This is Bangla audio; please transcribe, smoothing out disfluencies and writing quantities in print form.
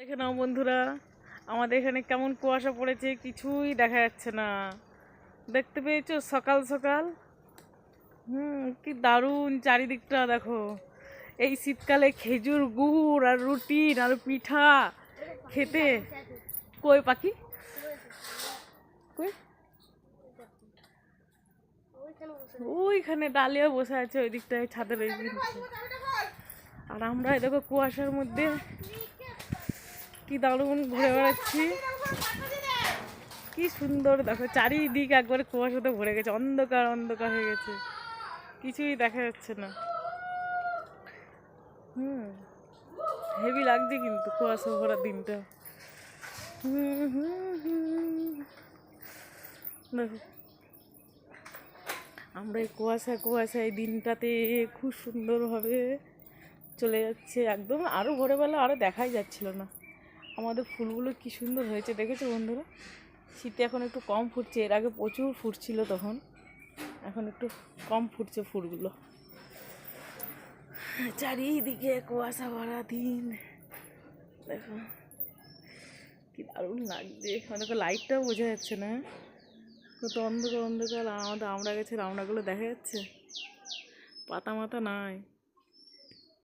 দেখে নাও বন্ধুরা, আমাদের এখানে কেমন কুয়াশা পড়েছে, কিছুই দেখা যাচ্ছে না। দেখতে পেয়েছো সকাল সকাল? কি দারুণ চারিদিকটা দেখো। এই শীতকালে খেজুর গুড় আর রুটি আর পিঠা খেতে। কই পাখি? কই? ওইখানে ডালিয়া বসে আছে ওই দিকটায় ছাদের ওই দিকটায়। আর আমরা দেখো কুয়াশার মধ্যে কি দারুণ ঘুরে বেড়াচ্ছি। কি সুন্দর দেখো, চারিদিক একবারে কুয়াশাতে ভরে গেছে, অন্ধকার অন্ধকার হয়ে গেছে, কিছুই দেখা যাচ্ছে না। হেভি লাগছে কিন্তু কুয়াশা ভরা দিনটা। দেখো আমরা এই কুয়াশা এই দিনটাতে খুব সুন্দরভাবে চলে যাচ্ছে একদম। আরও ভোরবেলা আরও দেখাই যাচ্ছিল না। আমাদের ফুলগুলো কি সুন্দর হয়েছে দেখেছো বন্ধুরা? শীতে এখন একটু কম ফুটছে, এর আগে প্রচুর ফুটছিল তখন, এখন একটু কম ফুটছে ফুলগুলো। চারিদিকে কুয়াশা ভরা দিন, দেখো কি দারুণ লাগছে। দেখো লাইটটাও বোঝা যাচ্ছে না, কত অন্ধকার অন্ধকার। আমাদের আমড়া গাছের আমড়াগুলো দেখা যাচ্ছে, পাতা মাতা নাই।